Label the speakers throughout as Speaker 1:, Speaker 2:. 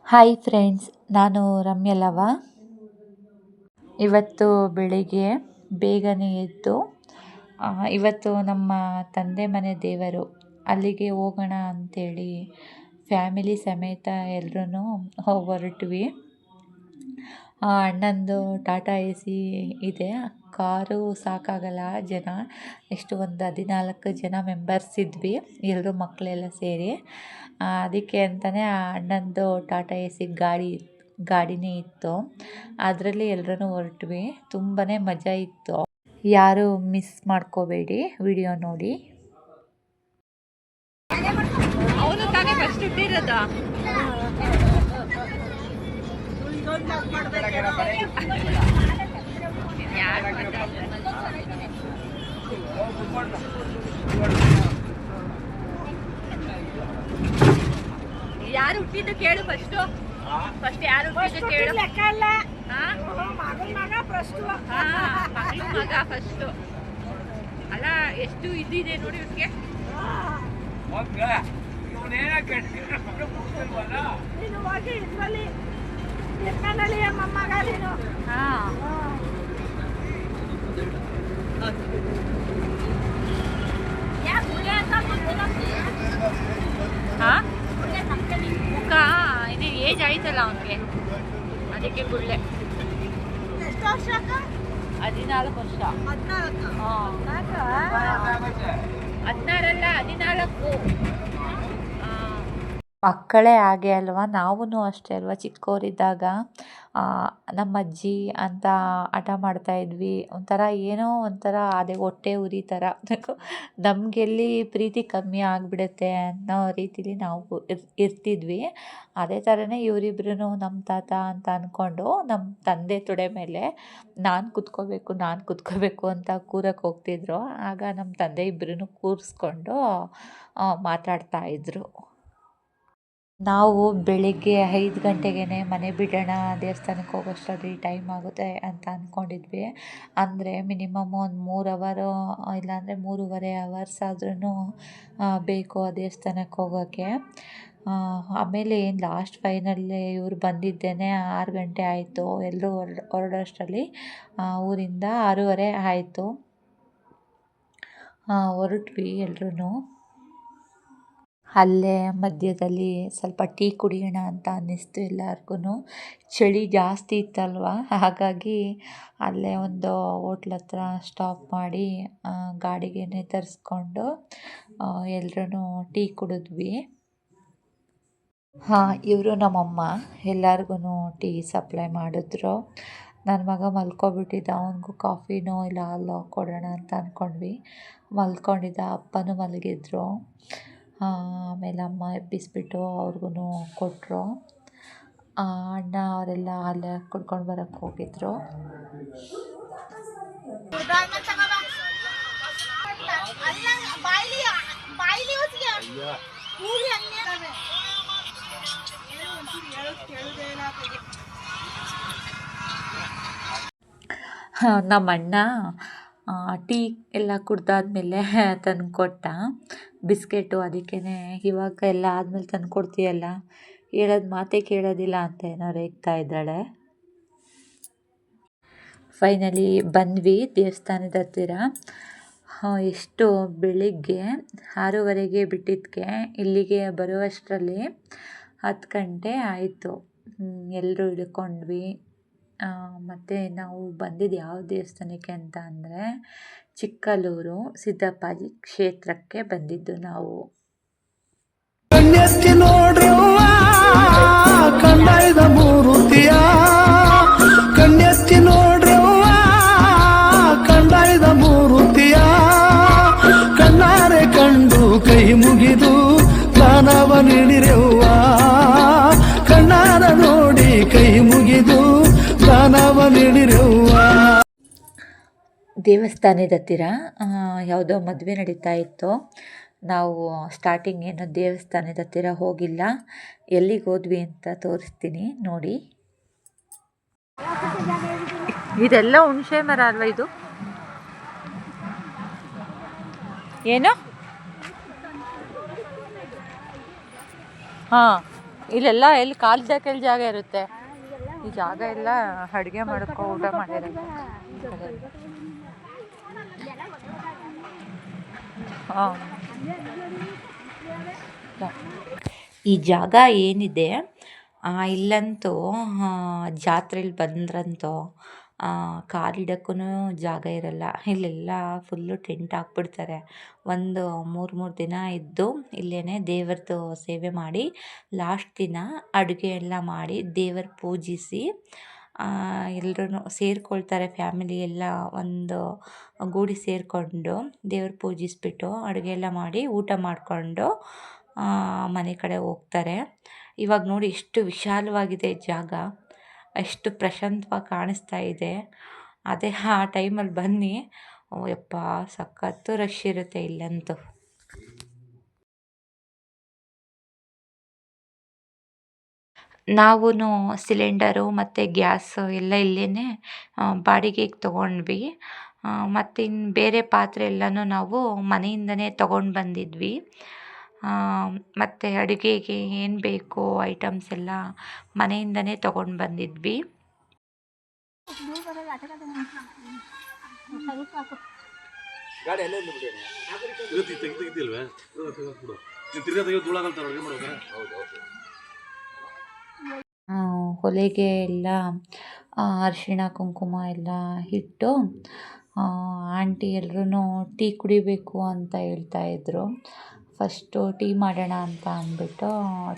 Speaker 1: Hi friends, ನಾನು ರಮ್ಯಲವ. ಇವತ್ತು ಬೆಳಿಗ್ಗೆ ಬೇಗನೆ ಎದ್ದು ಇವತ್ತು ನಮ್ಮ ತಂದೆ ಮನೆ ದೇವರು, ಅಲ್ಲಿಗೆ ಹೋಗೋಣ ಅಂಥೇಳಿ ಫ್ಯಾಮಿಲಿ ಸಮೇತ ಎಲ್ಲರೂ ಹೊರಟ್ವಿ. ಅಣ್ಣಂದು ಟಾಟಾ ಎ ಸಿ ಇದೆ. ಕಾರು ಸಾಕಾಗಲ್ಲ, ಜನ ಎಷ್ಟು ಒಂದು 14 ಜನ ಮೆಂಬರ್ಸ್ ಇದ್ವಿ, ಎಲ್ಲರೂ ಮಕ್ಕಳೆಲ್ಲ ಸೇರಿ. ಅದಕ್ಕೆ ಅಂತಲೇ ಅಣ್ಣಂದು ಟಾಟಾ ಎ ಸಿ ಗಾಡಿನೇ ಇತ್ತು, ಅದರಲ್ಲಿ ಎಲ್ಲರೂ ಹೊರಟ್ವಿ. ತುಂಬಾ ಮಜಾ ಇತ್ತು. ಯಾರು ಮಿಸ್ ಮಾಡ್ಕೋಬೇಡಿ, ವಿಡಿಯೋ ನೋಡಿ. ಅವನು ತಾನೇ ಫಸ್ಟ್ ಇಟ್ಟಿರೋದು. ಯಾರು ಹುಟ್ಟಿದ್ದು ಕೇಳು ಫಸ್ಟ್ ಯಾರು ಹುಟ್ಟಿದ್ದು ಕೇಳು. ಮಗ ಫಸ್ಟ್ ಅಲ್ಲ, ಎಷ್ಟು ಇದಿದೆ ನೋಡಿ ಇವ್ರಿಗೆ. ಮುಖ ಇದು ಏಜ್ ಆಯ್ತಲ್ಲ ಅವನಿಗೆ, ಅದಕ್ಕೆ ಗುಳ್ಳೆ. 14 ವರ್ಷ. 16 ಅಲ್ಲ, 14. ಮಕ್ಕಳೇ ಹಾಗೆ ಅಲ್ವಾ, ನಾವೂ ಅಷ್ಟೇ ಅಲ್ವಾ. ಚಿಕ್ಕವರಿದ್ದಾಗ ನಮ್ಮ ಅಜ್ಜಿ ಅಂತ ಹಠ ಮಾಡ್ತಾಯಿದ್ವಿ. ಏನೋ ಒಂಥರ ಅದೇ ಹೊಟ್ಟೆ ಉರಿ ಥರ, ನಮಗೆಲ್ಲಿ ಪ್ರೀತಿ ಕಮ್ಮಿ ಆಗಿಬಿಡುತ್ತೆ ಅನ್ನೋ ರೀತಿಲಿ ನಾವು ಇರ್ತಿದ್ವಿ. ಅದೇ ಥರನೇ ಇವರಿಬ್ರು ನಮ್ಮ ತಾತ ಅಂತ ಅಂದ್ಕೊಂಡು ನಮ್ಮ ತಂದೆ ತೊಡೆ ಮೇಲೆ ನಾನು ಕುತ್ಕೋಬೇಕು ಅಂತ ಕೂರಕ್ಕೆ ಹೋಗ್ತಿದ್ರು. ಆಗ ನಮ್ಮ ತಂದೆ ಇಬ್ಬರನ್ನು ಕೂರಿಸ್ಕೊಂಡು ಮಾತಾಡ್ತಾಯಿದ್ರು. ನಾವು ಬೆಳಿಗ್ಗೆ 5 ಗಂಟೆಗೆ ಮನೆ ಬಿಡೋಣ, ದೇವಸ್ಥಾನಕ್ಕೆ ಹೋಗೋಷ್ಟರಲ್ಲಿ ಟೈಮ್ ಆಗುತ್ತೆ ಅಂತ ಅಂದ್ಕೊಂಡಿದ್ವಿ. ಅಂದರೆ ಮಿನಿಮಮ್ ಒಂದು 3 ಅವರ್ ಇಲ್ಲಾಂದರೆ 3.5 ಅವರ್ಸ್ ಆದ್ರೂ ಬೇಕು ಆ ದೇವಸ್ಥಾನಕ್ಕೆ ಹೋಗೋಕ್ಕೆ. ಆಮೇಲೆ ಲಾಸ್ಟ್ ಫೈನಲ್ಲಿ ಇವ್ರು ಬಂದಿದ್ದೇನೆ 6 ಗಂಟೆ ಆಯಿತು. ಎಲ್ಲರೂ ಹೊರಡೋಷ್ಟರಲ್ಲಿ ಊರಿಂದ 6:30 ಆಯಿತು. ಹೊರಟ್ವಿ ಎಲ್ಲರೂ. ಅಲ್ಲೇ ಮಧ್ಯದಲ್ಲಿ ಸ್ವಲ್ಪ ಟೀ ಕುಡಿಯೋಣ ಅಂತ ಅನ್ನಿಸ್ತು ಎಲ್ಲರಿಗೂ. ಚಳಿ ಜಾಸ್ತಿ ಇತ್ತಲ್ವ, ಹಾಗಾಗಿ ಅಲ್ಲೇ ಒಂದು ಹೋಟ್ಲ್ ಹತ್ರ ಸ್ಟಾಪ್ ಮಾಡಿ ಗಾಡಿಗೆ ತರಿಸ್ಕೊಂಡು ಎಲ್ಲರೂ ಟೀ ಕುಡಿದ್ವಿ. ಇವರು ನಮ್ಮಮ್ಮ ಎಲ್ಲರಿಗೂ ಟೀ ಸಪ್ಲೈ ಮಾಡಿದ್ರು. ನನ್ನ ಮಗ ಮಲ್ಕೊಬಿಟ್ಟಿದ್ದ, ಅವನಿಗೂ ಕಾಫಿನೋ ಇಲ್ಲ ಹಾಲೋ ಕೊಡೋಣ ಅಂತ ಅಂದ್ಕೊಂಡ್ವಿ. ಮಲ್ಕೊಂಡಿದ್ದ, ಅಪ್ಪನೂ ಮಲಗಿದ್ರು. ಆಮೇಲೆ ಅಮ್ಮ ಎಬ್ಬಿಸ್ಬಿಟ್ಟು ಅವ್ರಿಗೂ ಕೊಟ್ಟರು. ಅಣ್ಣ ಅವರೆಲ್ಲ ಅಲ್ಲೇ ಕುಡ್ಕೊಂಡು ಬರೋಕ್ಕೆ ಹೋಗಿದ್ರು. ನಮ್ಮ ಅಣ್ಣ ಟೀ ಎಲ್ಲ ಕುಡ್ದಾದ್ಮೇಲೆ ತಂದು ಕೊಟ್ಟ ಬಿಸ್ಕೆಟು. ಅದಕ್ಕೇ ಇವಾಗ ಎಲ್ಲ ಆದಮೇಲೆ ತಂದು ಕೊಡ್ತೀಯಲ್ಲ, ಹೇಳೋದು ಮಾತೇ ಕೇಳೋದಿಲ್ಲ ಅಂತ ಏನೋ ರೇಗ್ತಾ ಇದ್ದಾಳೆ. ಫೈನಲಿ ಬಂದ್ವಿ ದೇವಸ್ಥಾನದ ಹತ್ತಿರ. ಎಷ್ಟು ಬೆಳಿಗ್ಗೆ 6:30ಗೆ ಬಿಟ್ಟಿದ್ದಕ್ಕೆ ಇಲ್ಲಿಗೆ ಬರುವಷ್ಟರಲ್ಲಿ 10 ಗಂಟೆ ಆಯಿತು. ಎಲ್ಲರೂ ಇಳ್ಕೊಂಡ್ವಿ. ಮತ್ತು ನಾವು ಬಂದಿದ್ದು ಯಾವ ದೇವಸ್ಥಾನಕ್ಕೆ ಅಂತ ಅಂದರೆ ಚಿಕ್ಕಲ್ಲೂರು ಸಿದ್ದಪ್ಪಾಜಿ ಕ್ಷೇತ್ರಕ್ಕೆ ಬಂದಿದ್ದು ನಾವು.
Speaker 2: ಕಣ್ಣಾರೆ ಕಂಡು ಕೈ ಮುಗಿದು ದಾನವ ನೀಡಿರೆವ್ವ, ಕಣ್ಣಾರ ನೋಡಿ ಕೈ ಮುಗಿದು ದಾನವ ನೀಡಿರೆವ್ವ.
Speaker 1: ದೇವಸ್ಥಾನದ ಹತ್ತಿರ ಯಾವುದೋ ಮದುವೆ ನಡೀತಾ ಇತ್ತು. ನಾವು ಸ್ಟಾರ್ಟಿಂಗ್ ಏನೋ ದೇವಸ್ಥಾನದ ಹತ್ತಿರ ಹೋಗಿಲ್ಲ, ಎಲ್ಲಿಗೆ ಹೋದ್ವಿ ಅಂತ ತೋರಿಸ್ತೀನಿ ನೋಡಿ. ಇದೆಲ್ಲ ಹುಣಸೆ ಮರ ಅಲ್ವಾ ಇದು? ಏನು? ಹಾಂ ಇಲ್ಲೆಲ್ಲ ಎಲ್ಲಿ ಕಾಲ್ದಕ್ಕೆಲ್ಲಿ ಜಾಗ ಇರುತ್ತೆ, ಈ ಜಾಗ ಎಲ್ಲ ಅಡುಗೆ ಮಾಡ್ಕೊ ಊಟ ಮಾಡಿರೋದು. ಹಾಂ, ಈ ಜಾಗ ಏನಿದೆ ಇಲ್ಲಂತೂ ಜಾತ್ರೆಲಿ ಬಂದ್ರಂತೂ ಕಾಲಿಡಕ್ಕೂ ಜಾಗ ಇರಲ್ಲ. ಇಲ್ಲೆಲ್ಲ ಫುಲ್ಲು ಟೆಂಟ್ ಹಾಕ್ಬಿಡ್ತಾರೆ. ಒಂದು 3 ದಿನ ಇದ್ದು ಇಲ್ಲೇ ದೇವ್ರದ್ದು ಸೇವೆ ಮಾಡಿ ಲಾಸ್ಟ್ ದಿನ ಅಡುಗೆ ಎಲ್ಲ ಮಾಡಿ ದೇವ್ರ ಪೂಜಿಸಿ ಎಲ್ಲರೂ ಸೇರಿಕೊಳ್ತಾರೆ. ಫ್ಯಾಮಿಲಿ ಎಲ್ಲ ಒಂದು ಗೂಡಿ ಸೇರಿಕೊಂಡು ದೇವ್ರ ಪೂಜಿಸ್ಬಿಟ್ಟು ಅಡುಗೆ ಎಲ್ಲ ಮಾಡಿ ಊಟ ಮಾಡಿಕೊಂಡು ಮನೆ ಕಡೆ ಹೋಗ್ತಾರೆ. ಇವಾಗ ನೋಡಿ ಎಷ್ಟು ವಿಶಾಲವಾಗಿದೆ ಜಾಗ, ಎಷ್ಟು ಪ್ರಶಾಂತವಾಗಿ ಕಾಣಿಸ್ತಾ ಇದೆ. ಅದೇ ಆ ಟೈಮಲ್ಲಿ ಬನ್ನಿ, ಯಪ್ಪ ಸಖತ್ತು ರಶ್ ಇರುತ್ತೆ ಇಲ್ಲಂತೂ. ನಾವೂ ಸಿಲಿಂಡರು ಮತ್ತು ಗ್ಯಾಸು ಎಲ್ಲ ಇಲ್ಲೇ ಬಾಡಿಗೆಗೆ ತೊಗೊಂಡ್ವಿ. ಮತ್ತು ಇನ್ನು ಬೇರೆ ಪಾತ್ರೆ ಎಲ್ಲನೂ ನಾವು ಮನೆಯಿಂದನೇ ತೊಗೊಂಡು ಬಂದಿದ್ವಿ. ಮತ್ತು ಅಡುಗೆಗೆ ಏನು ಬೇಕು ಐಟಮ್ಸ್ ಎಲ್ಲ ಮನೆಯಿಂದನೇ ತೊಗೊಂಡು ಬಂದಿದ್ವಿ. ಒಲೆಗೆ ಎಲ್ಲ ಅರಿಶಿಣ ಕುಂಕುಮ ಎಲ್ಲ ಇಟ್ಟು ಆಂಟಿ ಎಲ್ಲರೂ ಟೀ ಕುಡಿಬೇಕು ಅಂತ ಹೇಳ್ತಾಯಿದ್ರು. ಫಸ್ಟು ಟೀ ಮಾಡೋಣ ಅಂತ ಅಂದ್ಬಿಟ್ಟು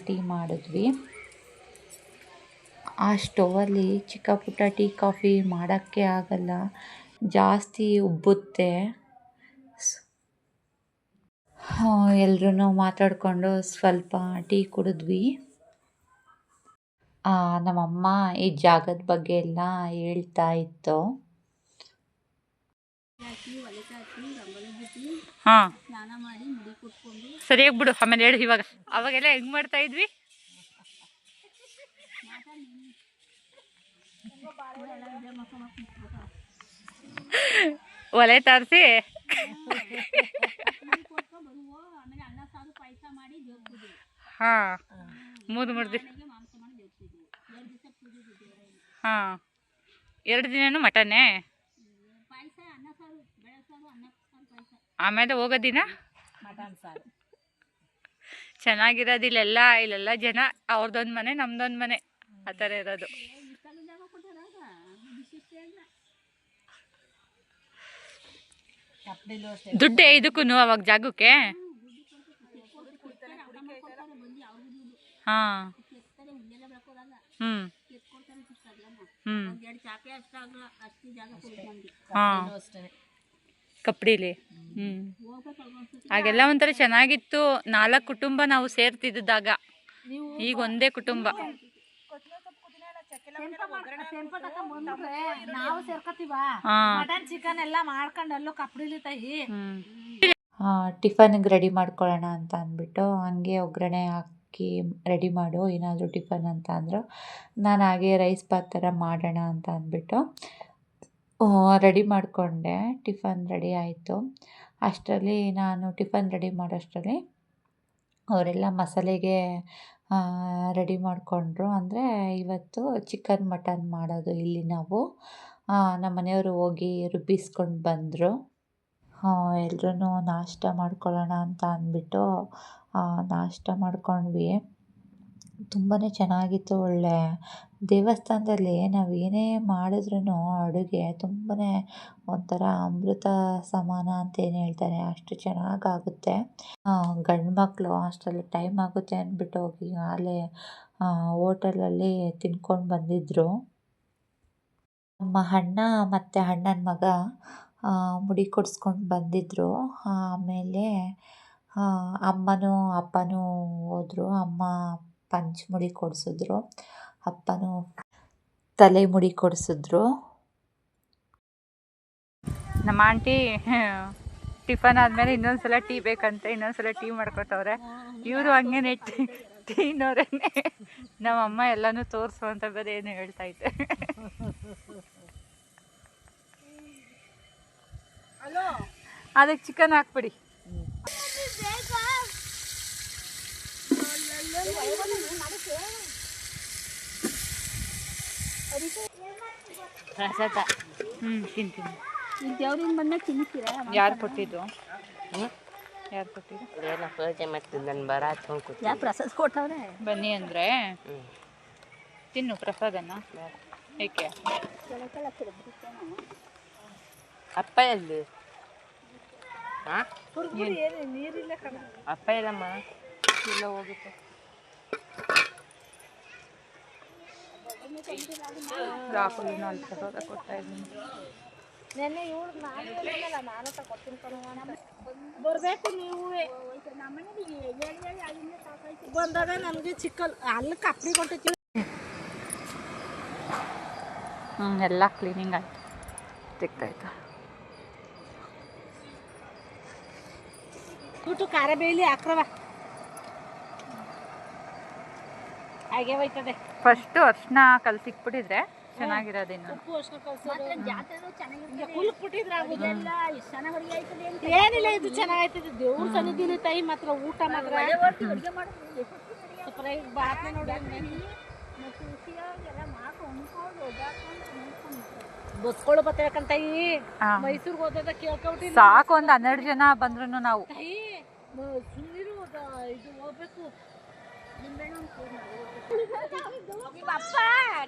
Speaker 1: ಟೀ ಮಾಡಿದ್ವಿ. ಆ ಸ್ಟೋವಲ್ಲಿ ಚಿಕ್ಕ ಪುಟ್ಟ ಟೀ ಕಾಫಿ ಮಾಡೋಕ್ಕೆ ಆಗಲ್ಲ, ಜಾಸ್ತಿ ಉಬ್ಬುತ್ತೆ. ಎಲ್ಲರೂ ಮಾತಾಡಿಕೊಂಡು ಸ್ವಲ್ಪ ಟೀ ಕುಡಿದ್ವಿ. ನಮ್ಮಮ್ಮ ಈ ಜಾಗದ ಬಗ್ಗೆ ಎಲ್ಲ ಹೇಳ್ತಾ ಇತ್ತು. ಹಾಂ, ಸರಿಯಾಗಿ ಬಿಡು, ಆಮೇಲೆ ಹೇಳಿ. ಇವಾಗ ಅವಾಗೆಲ್ಲ ಹೆಂಗೆ ಮಾಡ್ತಾ ಇದ್ವಿ? ಒಲೆ ತಾರಿಸಿ ಹಾಂ, 3 ದಿನ. ಹಾಂ, 2 ದಿನನೂ ಮಟನ್ನೇ. ಆಮೇಲೆ ಹೋಗೋ ದಿನ ಚೆನ್ನಾಗಿರೋದಿಲ್ಲೆಲ್ಲ. ಇಲ್ಲೆಲ್ಲ ಜನ ಅವ್ರದ್ದೊಂದು ಮನೆ ನಮ್ದೊಂದು ಮನೆ ಆ ಥರ ಇರೋದು. ದುಡ್ಡೇ ಇದಕ್ಕೂ ಅವಾಗ ಜಾಗಕ್ಕೆ. ಹಾಂ, ಹಾಂ, ಕಪ್ಪಡಿಲಿ. ಆಗೆಲ್ಲ ಒಂಥರ ಚೆನ್ನಾಗಿತ್ತು. 4 ಕುಟುಂಬ ನಾವು ಸೇರ್ತಿದ್ದಾಗ, ಈಗ ಒಂದೇ ಕುಟುಂಬ. ಟಿಫನ್ಗೆ ರೆಡಿ ಮಾಡ್ಕೊಳ್ಳೋಣ ಅಂತ ಅಂದ್ಬಿಟ್ಟು ಹಂಗೆ ಒಗ್ಗರಣೆ ಹಾಕಿ ರೆಡಿ ಮಾಡು ಏನಾದರೂ ಟಿಫನ್ ಅಂತ ಅಂದರು. ನಾನು ಹಾಗೆ ರೈಸ್ ಬಾತ್ ಥರ ಮಾಡೋಣ ಅಂತ ಅಂದ್ಬಿಟ್ಟು ರೆಡಿ ಮಾಡಿಕೊಂಡೆ. ಟಿಫನ್ ರೆಡಿ ಆಯಿತು. ಅಷ್ಟರಲ್ಲಿ ನಾನು ಟಿಫನ್ ರೆಡಿ ಮಾಡೋಷ್ಟರಲ್ಲಿ ಅವರೆಲ್ಲ ಮಸಾಲೆಗೆ ರೆಡಿ ಮಾಡಿಕೊಂಡ್ರು. ಅಂದರೆ ಇವತ್ತು ಚಿಕನ್ ಮಟನ್ ಮಾಡೋದು ಇಲ್ಲಿ ನಾವು. ನಮ್ಮ ಮನೆಯವರು ಹೋಗಿ ರುಬ್ಬಿಸ್ಕೊಂಡು ಬಂದರು. ಎಲ್ಲರೂ ನಾಷ್ಟ ಮಾಡ್ಕೊಳ್ಳೋಣ ಅಂತ ಅಂದ್ಬಿಟ್ಟು ನಾಷ್ಟ ಮಾಡ್ಕೊಂಡ್ವಿ. ತುಂಬಾ ಚೆನ್ನಾಗಿತ್ತು. ಒಳ್ಳೆ ದೇವಸ್ಥಾನದಲ್ಲಿ ನಾವು ಏನೇ ಮಾಡಿದ್ರೂ ಅಡುಗೆ ತುಂಬಾ ಒಂಥರ ಅಮೃತ ಸಮಾನ ಅಂತ ಏನು ಹೇಳ್ತಾರೆ, ಅಷ್ಟು ಚೆನ್ನಾಗಾಗುತ್ತೆ. ಗಂಡು ಮಕ್ಕಳು ಅಷ್ಟರಲ್ಲಿ ಟೈಮ್ ಆಗುತ್ತೆ ಅಂದ್ಬಿಟ್ಟು ಹೋಗಿ ಅಲ್ಲೇ ಹೋಟೆಲಲ್ಲಿ ತಿನ್ಕೊಂಡು ಬಂದಿದ್ದರು. ನಮ್ಮ ಅಣ್ಣ ಮತ್ತು ಅಣ್ಣನ ಮಗ ಮುಡಿ ಕೊಡಿಸ್ಕೊಂಡು ಬಂದಿದ್ದರು. ಆಮೇಲೆ ಅಮ್ಮನೂ ಅಪ್ಪನೂ ಹೋದರು. ಅಮ್ಮ ಪಂಚಮುಡಿ ಕೊಡಿಸಿದ್ರು, ಅಪ್ಪನೂ ತಲೆ ಮುಡಿ ಕೊಡಿಸಿದ್ರು. ನಮ್ಮ ಆಂಟಿ ಟಿಫನ್ ಆದಮೇಲೆ ಇನ್ನೊಂದ್ಸಲ ಟೀ ಬೇಕಂತೆ, ಇನ್ನೊಂದ್ಸಲ ಟೀ ಮಾಡ್ಕೊತವ್ರೆ. ಇವರು ಹಂಗೇನೆ ಟೀನವ್ರೇನೆ. ನಮ್ಮಮ್ಮ ಎಲ್ಲನೂ ತೋರಿಸು ಅಂತ ಬೇರೆ ಏನು ಹೇಳ್ತೈತೆ. ಅದಕ್ಕೆ ಚಿಕನ್ ಹಾಕ್ಬಿಡಿ. ಪ್ರಸಾದ ತಿಂತೀನಿ.
Speaker 3: ದೇವ್ರಿಂದ ಬಂದಾಗ ತಿನ್ನಿಸ್ತೀರಾ?
Speaker 1: ಯಾರು ಕೊಟ್ಟಿದ್ದು? ಯಾರು ಕೊಟ್ಟಿದ್ದು?
Speaker 4: ಎಲ್ಲ ಪೂಜೆ ಮಾಡ್ತಿದ್ದು ನನ್ನ ಬರ ಹಚ್ಕೊಂಡು ಕೂತು.
Speaker 3: ಯಾಕೆ ಪ್ರಸಾದ ಕೊಟ್ಟವ್ರೆ?
Speaker 1: ಬನ್ನಿ ಅಂದರೆ ತಿನ್ನು ಪ್ರಸಾದನ. ಏಕೆ?
Speaker 4: ಅಪ್ಪ ಎಲ್ಲಿ? ಹಾಂ ಅಪ್ಪ ಎಲ್ಲಮ್ಮ
Speaker 1: ಇಲ್ಲ ಹೋಗುತ್ತೆ. ರಾಹುಲ್ ಅಲ್ಲಿ ಪ್ರಸಾದ ಕೊಡ್ತಾ ಇದ್ದೀನಿ.
Speaker 3: ಬರಬೇಕು ನೀವು ಬಂದಾಗ ನಮಗೆ ಚಿಕ್ಕಲ್ ಅಲ್ಲಿ ಕಪ್ಪಡಿ ಕೊಟ್ಟೈತಿ.
Speaker 1: ಎಲ್ಲ ಕ್ಲೀನಿಂಗ್ ಆಯ್ತು, ತೆಗ್ದಾಯ್ತು.
Speaker 3: ಊಟ ಖಾರ ಬೇಲಿ ಹಾಕ್ರವ ಹಾಗೆ ಹೋಯ್ತದೆ.
Speaker 1: ಫಸ್ಟು ಅರ್ಶಿನ ಕಲ್ಸಿಕ್ಬಿಟ್ಟಿದ್ರೆ ಚೆನ್ನಾಗಿರೋದಿನ್ನು.
Speaker 3: ಏನಿಲ್ಲ, ಇದು ಚೆನ್ನಾಗೈತದೆ. ದೇವ್ರ ಸನ್ನಿಧಿಲಿ ತಾಯಿ ಮಾತ್ರ ಊಟ ಮಾತ್ರ ಬಾತ್ನ ನೋಡಿ ಬಸ್ಗಳು ಬತ್ತಬೇಕಂತಾಯಿ. ಮೈಸೂರ್ಗೆ ಹೋದ ಕೇಳ್ಕೊಬಿಟ್ಟು
Speaker 1: ಸಾಕು, ಒಂದು 12 ಜನ ಬಂದ್ರು ನಾವು.
Speaker 3: ಸುಮ್ಮನಿರು, ಇದು ಹೋಗ್ಬೇಕು.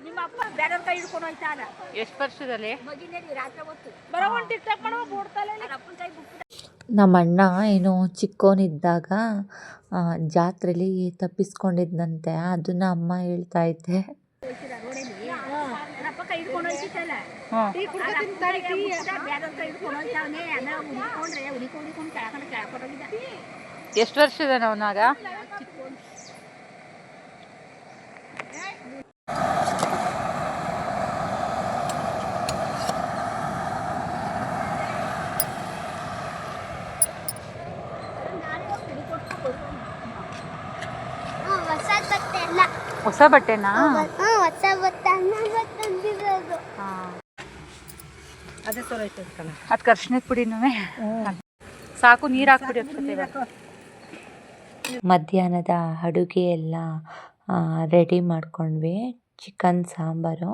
Speaker 3: ನಿಮ್ಮಪ್ಪ ಬೇರೆಯವ್ರ ಕೈ ಹಿಡ್ಕೊಂಡು ಹೋಯ್ತಾನ.
Speaker 1: ಎಷ್ಟು ವರ್ಷದಲ್ಲಿ?
Speaker 3: ಬರೋ ಒಂದು ಟಿಕ್ಟಾಕ್ ಮಾಡೋ ಬೋಡ್ತಲ್ಲ.
Speaker 1: ನಮ್ಮ ಅಣ್ಣ ಏನು ಚಿಕ್ಕವನಿದ್ದಾಗ ಜಾತ್ರೆಲಿ ತಪ್ಪಿಸ್ಕೊಂಡಿದ್ದಂತೆ. ಅದನ್ನ ಅಮ್ಮ ಹೇಳ್ತಾ ಇದ್ದೆ. ಎಷ್ಟು ವರ್ಷದ ಅವನಾಗ? ಹೊಸ ಬಟ್ಟೆನಾ?
Speaker 5: ಹೊಸ ಬಟ್ಟೆ ತಂದಿರೋದು.
Speaker 3: ಅದೇ ಸರ್ ಐತೆ ಕಣ.
Speaker 1: ಅದಕ್ಕೆ ಅರ್ಶಿನದ ಪುಡಿನೂ ಸಾಕು, ನೀರು ಹಾಕ್ಬಿಡಿ ಅನ್ಸುತ್ತೆ. ಮಧ್ಯಾಹ್ನದ ಅಡುಗೆ ಎಲ್ಲ ರೆಡಿ ಮಾಡ್ಕೊಂಡ್ವಿ. ಚಿಕನ್ ಸಾಂಬಾರು,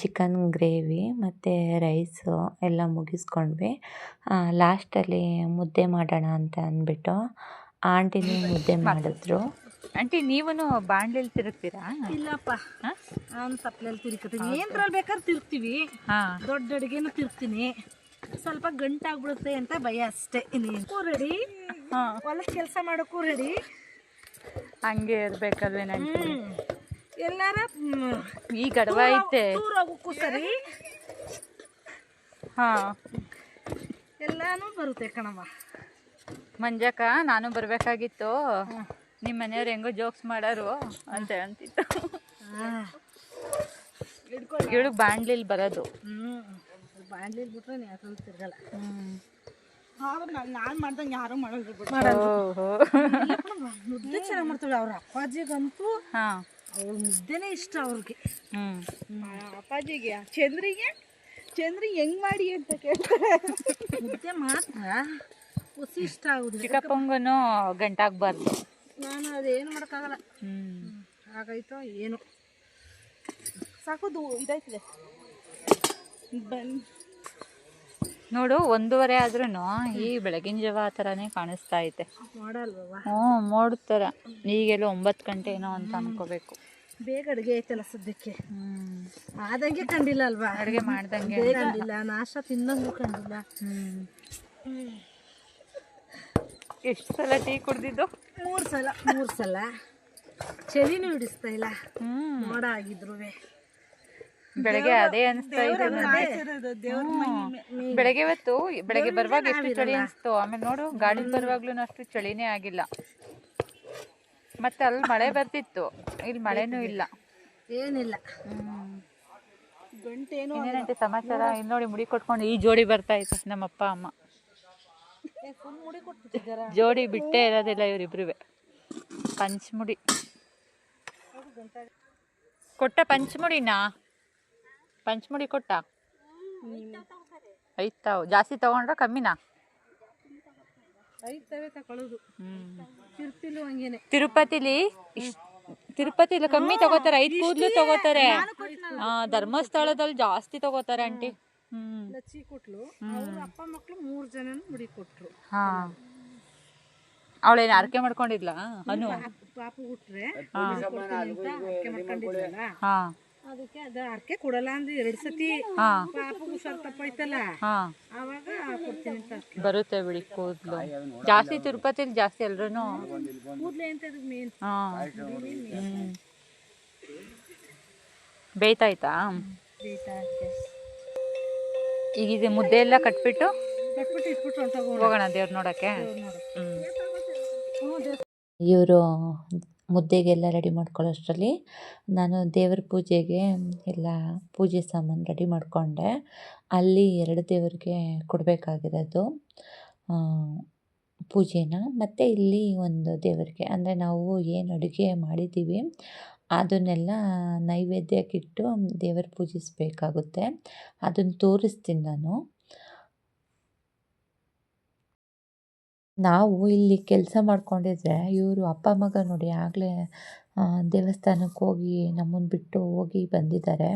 Speaker 1: ಚಿಕನ್ ಗ್ರೇವಿ ಮತ್ತು ರೈಸು ಎಲ್ಲ ಮುಗಿಸ್ಕೊಂಡ್ವಿ. ಲಾಸ್ಟಲ್ಲಿ ಮುದ್ದೆ ಮಾಡೋಣ ಅಂತ ಅಂದ್ಬಿಟ್ಟು ಆಂಟಿನೂ ಮುದ್ದೆ ಮಾಡಿದ್ರು. ಆಂಟಿ, ನೀವೂ ಬಾಣಲೆಯಲ್ಲಿ ತಿರುಗ್ತೀರಾ?
Speaker 3: ಇಲ್ಲಪ್ಪ, ನಾನು ತಪ್ಪಲೆಲ್ಲಿ ತಿರ್ಕತೀನಿ. ಏನ್ರಲ್ಲಿ ಬೇಕಾದ್ರೆ ತಿರ್ಗ್ತೀವಿ. ದೊಡ್ಡ ಅಡುಗೆನೂ ತಿರ್ಗ್ತೀನಿ. ಸ್ವಲ್ಪ ಗಂಟಾಗ್ಬಿಡುತ್ತೆ ಅಂತ ಭಯ ಅಷ್ಟೇ. ಇನ್ನೇನು ರೆಡಿ, ಹೊಲದ ಕೆಲಸ ಮಾಡೋಕ್ಕೂ ರೆಡಿ.
Speaker 1: ಹಂಗೆ ಇರ್ಬೇಕಲ್ವೇ ನಂಗೆ.
Speaker 3: ಎಲ್ಲಾರ
Speaker 1: ಈ ಗಡವ ಐತೆ,
Speaker 3: ಟೂರ್ ಹೋಗೋಕ್ಕೂ ಸರಿ. ಎಲ್ಲಾನು ಬರುತ್ತೆ ಕಣವ.
Speaker 1: ಮಂಜಕ್ಕ, ನಾನು ಬರಬೇಕಾಗಿತ್ತು, ನಿಮ್ಮ ಮನೆಯವ್ರು ಹೆಂಗೋ ಜೋಕ್ಸ್ ಮಾಡೋರು ಅಂತ ಅಂತಿತ್ತು. ಇವಳು ಬಾಣ್ಲಿಲಿ ಬರೋದು.
Speaker 3: ಬಾಣ್ಲಿಲಿ ಬಿಟ್ರೆ ಯಾರು ತಿರ್ಗಲ್ಲ. ನಾನು ಮಾಡ್ದಂಗೆ ಯಾರು ಮಾಡೋದು ಮುದ್ದೆ ಚೆನ್ನಾಗಿ ಮಾಡ್ತಾಳೆ. ಅವ್ರ ಅಪ್ಪಾಜಿಗಂತೂ ಅವ್ರ ಮುದ್ದೆನೇ ಇಷ್ಟ ಅವ್ರಿಗೆ. ಅಪ್ಪಾಜಿಗೆ ಚಂದ್ರಿ ಹೆಂಗ್ ಮಾಡಿ ಅಂತ ಕೇಳ್ತಾರೆ. ಮುದ್ದೆ ಮಾತ್ರ ಹುಸಿ ಇಷ್ಟ ಆಗುದು.
Speaker 1: ಚಿಕ್ಕಪ್ಪಂಗೂ ಗಂಟಾಗಬಾರ್ದು.
Speaker 3: ನಾನು ಅದೇನು ಮಾಡೋಕ್ಕಾಗಲ್ಲ. ಹಾಗಾಯ್ತೋ ಏನು, ಸಾಕೋದು ಇದಾಯ್ತದೆ.
Speaker 1: ನೋಡು, 1:30 ಆದ್ರೂ ಈ ಬೆಳಗಿನ ಜಾವ ಆ ಥರನೇ ಕಾಣಿಸ್ತಾ ಐತೆ.
Speaker 3: ಮಾಡಲ್ವ?
Speaker 1: ಮೋಡ ಥರ. ಈಗೆಲ್ಲ 9 ಗಂಟೆ ಏನೋ ಅಂತ ಅನ್ಕೋಬೇಕು.
Speaker 3: ಬೇಗ ಅಡುಗೆ ಐತಲ್ಲ ಸದ್ಯಕ್ಕೆ. ಆದಂಗೆ ಕಂಡಿಲ್ಲ ಅಲ್ವಾ?
Speaker 1: ಅಡುಗೆ ಮಾಡ್ದಂಗೆ
Speaker 3: ಕಂಡಿಲ್ಲ, ನಾಷ್ಟ ತಿನ್ನಂಗೂ ಕಂಡಿಲ್ಲ.
Speaker 1: ಎಷ್ಟು ಸಲ ಟೀ ಕುಡ್ದಿದ್ದು?
Speaker 3: 3 ಸಲ. ಚಳಿನೂ ಹಿಡಿಸ್ತಾ ಇಲ್ಲ, ಮೋಡ ಆಗಿದ್ರು.
Speaker 1: ಬೆಳಗ್ಗೆ ಅದೇ ಅನಿಸ್ತಾ ಇದೆ. ಬೆಳಗ್ಗೆ ಬೆಳಗ್ಗೆ ಬರುವಾಗ ಎಷ್ಟು ಚಳಿ ಅನಿಸ್ತು. ಆಮೇಲೆ ನೋಡು, ಗಾಡಿ ಬರುವಾಗ್ಲೂ ಅಷ್ಟು ಚಳಿನೇ ಆಗಿಲ್ಲ. ಮತ್ತೆ ಅಲ್ಲಿ ಮಳೆ ಬರ್ತಿತ್ತು, ಇಲ್ಲಿ ಮಳೆನೂ ಇಲ್ಲ,
Speaker 3: ಏನಿಲ್ಲ.
Speaker 1: ಇನ್ನೇನಂತೆ ಸಮಾಚಾರ? ಇಲ್ಲಿ ನೋಡಿ, ಮುಡಿ ಕೊಟ್ಕೊಂಡು ಈ ಜೋಡಿ ಬರ್ತಾ ಇತ್ತು ನಮ್ಮಪ್ಪ ಅಮ್ಮ. ಜೋಡಿ ಬಿಟ್ಟೇ ಇರೋದಿಲ್ಲ ಇವರಿಬ್ರು. ಪಂಚಮುಡಿ ಕೊಟ್ಟ. ಪಂಚಮುಡಿ ಕೊಟ್ಟ. 5,000 ಜಾಸ್ತಿ ತಗೊಂಡ್ರ ಕಮ್ಮಿನಾ?
Speaker 3: ಐತವೆ ತಗೊಳ್ಳೋದು. ತಿರುಪಿಲು ಹಂಗೇನೆ.
Speaker 1: ತಿರುಪತಿಲಿ ಕಮ್ಮಿ ತಗೋತಾರೆ, 5 ಕೂದಲು ತಗೋತಾರೆ. ಧರ್ಮಸ್ಥಳದಲ್ಲಿ ಜಾಸ್ತಿ ತಗೋತಾರೆ ಆಂಟಿ.
Speaker 3: ಲಚ್ಚಿ ಕೊಟ್ಲು, ಅವ್ರ ಅಪ್ಪ ಮಕ್ಳು 3 ಜನನು ಮುಡಿ ಕೊಟ್ರು.
Speaker 1: ಅವಳೇನು ಅರ್ಕೆ ಮಾಡ್ಕೊಂಡಿದ್ಲ ಅನು?
Speaker 3: ಪಾಪು ಹುಟ್ರೆ ಅರ್ಕೆ ಮಾಡ್ಕೊಂಡಿದ್ಲಲ್ಲ, ಅದಕ್ಕೆ ಅದ ಅರ್ಕೆ ಕೊಡಲ್ಲ ಅಂದ್ರೆ 2 ಸತಿ ಪಾಪು ಹುಷಾರ್ ತಪ್ಪೈತಲ್ಲ, ಅವಾಗ ಕೊಡ್ತೀನಿ ಅಂತ.
Speaker 1: ಬರುತ್ತೆ ಬಿಡಿ ಕೂದ್ಲು ಜಾಸ್ತಿ ತಿರುಪತಿಲಿ ಜಾಸ್ತಿ ಎಲ್ರು
Speaker 3: ಕೂದ್ಲೆ ಅಂತ ಅದು ಮೇನ್.
Speaker 1: ಬೇಯ್ತಾಯ್ತಾ? ಈಗ ಇದು ಮುದ್ದೆ ಎಲ್ಲ ಕಟ್ಬಿಟ್ಟು ಹೋಗೋಣ ದೇವ್ರ ನೋಡಕ್ಕೆ. ಇವರು ಮುದ್ದೆಗೆಲ್ಲ ರೆಡಿ ಮಾಡ್ಕೊಳ್ಳೋಷ್ಟರಲ್ಲಿ ನಾನು ದೇವ್ರ ಪೂಜೆಗೆ ಎಲ್ಲ ಪೂಜೆ ಸಾಮಾನು ರೆಡಿ ಮಾಡಿಕೊಂಡೆ. ಅಲ್ಲಿ 2 ದೇವ್ರಿಗೆ ಕೊಡಬೇಕಾಗಿರೋದು ಪೂಜೆನ, ಮತ್ತು ಇಲ್ಲಿ ಒಂದು ದೇವರಿಗೆ, ಅಂದರೆ ನಾವು ಏನು ಅಡುಗೆ ಮಾಡಿದ್ದೀವಿ ಅದನ್ನೆಲ್ಲ ನೈವೇದ್ಯಕ್ಕಿಟ್ಟು ದೇವರು ಪೂಜಿಸಬೇಕಾಗುತ್ತೆ. ಅದನ್ನು ತೋರಿಸ್ತೀನಿ ನಾನು. ನಾವು ಇಲ್ಲಿ ಕೆಲಸ ಮಾಡ್ಕೊಂಡಿದ್ರೆ ಇವರು ಅಪ್ಪ ಮಗ ನೋಡಿ ಆಗಲೇ ದೇವಸ್ಥಾನಕ್ಕೆ ಹೋಗಿ ನಮ್ಮನ್ನು ಬಿಟ್ಟು ಹೋಗಿ ಬಂದಿದ್ದಾರೆ.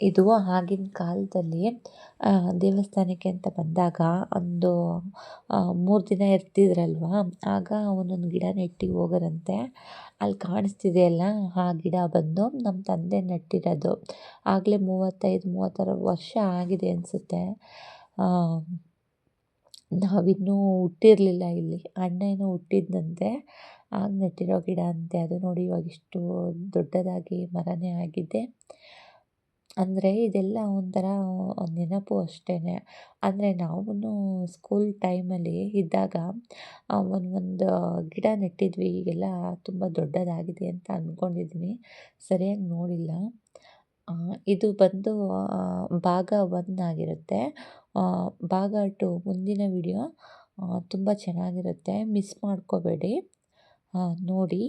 Speaker 1: ಇದು ಆಗಿನ ಕಾಲದಲ್ಲಿ ದೇವಸ್ಥಾನಕ್ಕೆ ಅಂತ ಬಂದಾಗ ಒಂದು 3 ದಿನ ಇರ್ತಿದ್ರಲ್ವ, ಆಗ ಒಂದೊಂದು ಗಿಡ ನೆಟ್ಟು ಹೋಗೋರಂತೆ. ಅಲ್ಲಿ ಕಾಣಿಸ್ತಿದೆಯಲ್ಲ ಆ ಗಿಡ ಬಂದು ನಮ್ಮ ತಂದೆ ನೆಟ್ಟಿರೋದು. ಆಗಲೇ 35-36 ವರ್ಷ ಆಗಿದೆ ಅನಿಸುತ್ತೆ. ನಾವಿನ್ನೂ ಹುಟ್ಟಿರಲಿಲ್ಲ ಇಲ್ಲಿ, ಅಣ್ಣ ಏನೋ ಹುಟ್ಟಿದ್ದಂತೆ, ಆಗ ನೆಟ್ಟಿರೋ ಗಿಡ ಅಂತೆ ಅದು. ನೋಡಿ ಇವಾಗ ಇಷ್ಟು ದೊಡ್ಡದಾಗಿ ಮರನೇ ಆಗಿದೆ. ಅಂದರೆ ಇದೆಲ್ಲ ಒಂಥರ ನೆನಪು ಅಷ್ಟೇ. ಅಂದರೆ ನಾವು ಸ್ಕೂಲ್ ಟೈಮಲ್ಲಿ ಇದ್ದಾಗ ಒಂದು ಗಿಡ ನೆಟ್ಟಿದ್ವಿ. ಈಗೆಲ್ಲ ತುಂಬ ದೊಡ್ಡದಾಗಿದೆ ಅಂತ ಅಂದ್ಕೊಂಡಿದ್ದೀನಿ, ಸರಿಯಾಗಿ ನೋಡಿಲ್ಲ. ಇದು ಬಂದು ಭಾಗ 1 ಆಗಿರುತ್ತೆ. ಭಾಗ 2 ಮುಂದಿನ ವಿಡಿಯೋ ತುಂಬ ಚೆನ್ನಾಗಿರುತ್ತೆ, ಮಿಸ್ ಮಾಡ್ಕೋಬೇಡಿ, ನೋಡಿ.